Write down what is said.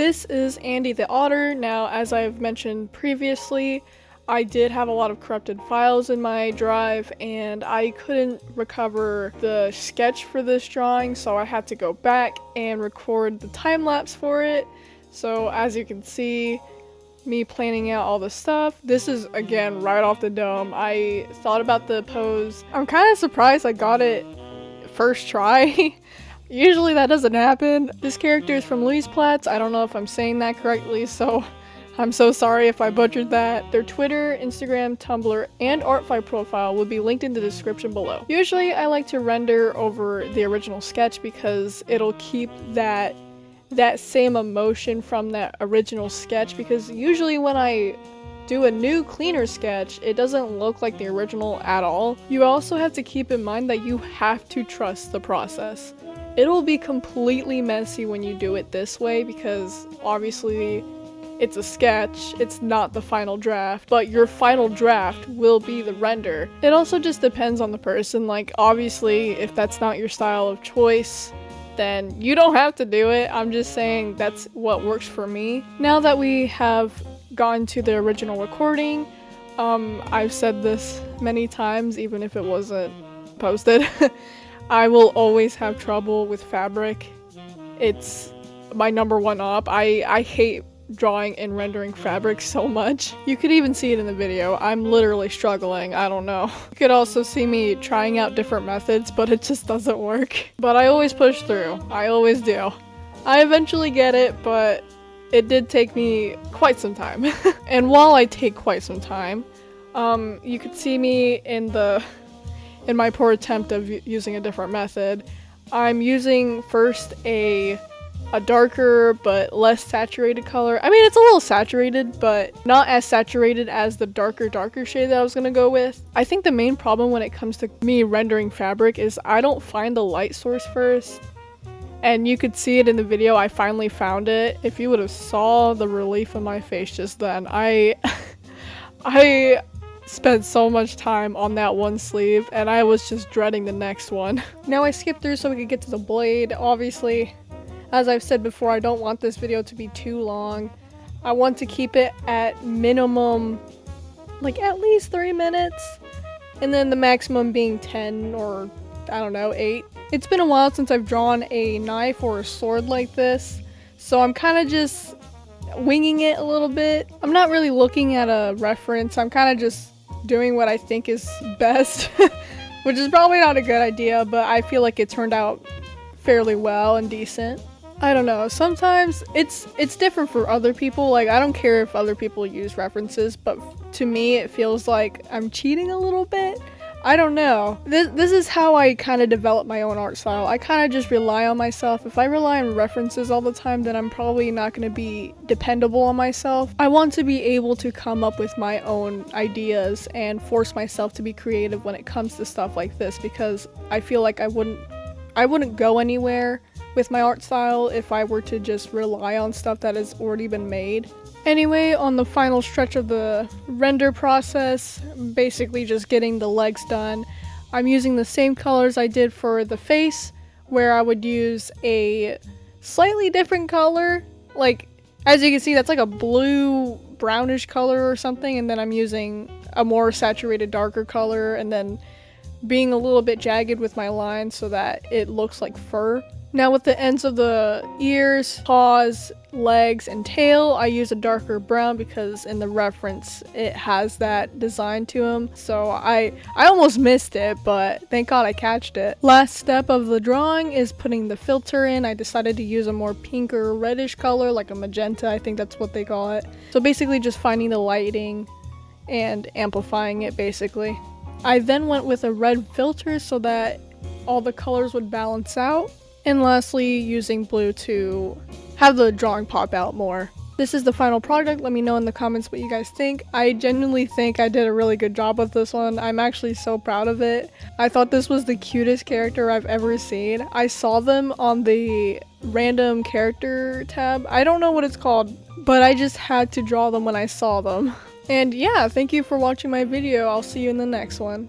This is Andy the Otter. Now, as I've mentioned previously, I did have a lot of corrupted files in my drive and I couldn't recover the sketch for this drawing, so I had to go back and record the time lapse for it. So as you can see, me planning out all the stuff. This is, again, right off the dome. I thought about the pose. I'm kind of surprised I got it first try. Usually that doesn't happen. This character is from LOUSPLATS. I don't know if I'm saying that correctly, so I'm so sorry if I butchered that. Their Twitter, Instagram, Tumblr, and ARTFIGHT profile will be linked in the description below. Usually I like to render over the original sketch because it'll keep that same emotion from that original sketch, because usually when I do a new cleaner sketch, it doesn't look like the original at all. You also have to keep in mind that you have to trust the process. It'll be completely messy when you do it this way because obviously it's a sketch, it's not the final draft, but your final draft will be the render. It also just depends on the person. Like, obviously, if that's not your style of choice, then you don't have to do it. I'm just saying that's what works for me. Now that we have gone to the original recording, I've said this many times, even if it wasn't posted, I will always have trouble with fabric. It's my number one op. I hate drawing and rendering fabric so much. You could even see it in the video. I'm literally struggling. I don't know. You could also see me trying out different methods, but it just doesn't work. But I always push through. I always do. I eventually get it, but it did take me quite some time. And while I take quite some time, you could see me in my poor attempt of using a different method. I'm using first a darker but less saturated color. I mean, it's a little saturated, but not as saturated as the darker shade that I was gonna go with. I think the main problem when it comes to me rendering fabric is I don't find the light source first. And you could see it in the video. I finally found it. If you would have saw the relief on my face just then, I spent so much time on that one sleeve and I was just dreading the next one. Now I skipped through so we could get to the blade. Obviously, as I've said before, I don't want this video to be too long. I want to keep it at minimum, like at least 3 minutes, and then the maximum being 10 or I don't know, 8. It's been a while since I've drawn a knife or a sword like this, so I'm kind of just winging it a little bit. I'm not really looking at a reference. I'm kind of just doing what I think is best, which is probably not a good idea, but I feel like it turned out fairly well and decent. I don't know, sometimes it's different for other people. Like, I don't care if other people use references, but to me it feels like I'm cheating a little bit. I don't know. This is how I kind of develop my own art style. I kind of just rely on myself. If I rely on references all the time, then I'm probably not going to be dependable on myself. I want to be able to come up with my own ideas and force myself to be creative when it comes to stuff like this, because I feel like I wouldn't go anywhere with my art style if I were to just rely on stuff that has already been made. Anyway, on the final stretch of the render process, basically just getting the legs done, I'm using the same colors I did for the face, where I would use a slightly different color. Like, as you can see, that's like a blue brownish color or something, and then I'm using a more saturated darker color, and then being a little bit jagged with my lines so that it looks like fur. Now with the ends of the ears, paws, legs, and tail, I use a darker brown because in the reference it has that design to them. So I almost missed it, but thank God I catched it. Last step of the drawing is putting the filter in. I decided to use a more pink or reddish color, like a magenta, I think that's what they call it. So basically just finding the lighting and amplifying it basically. I then went with a red filter so that all the colors would balance out. And lastly, using blue to have the drawing pop out more. This is the final product. Let me know in the comments what you guys think. I genuinely think I did a really good job with this one. I'm actually so proud of it. I thought this was the cutest character I've ever seen. I saw them on the random character tab. I don't know what it's called, but I just had to draw them when I saw them. And yeah, thank you for watching my video. I'll see you in the next one.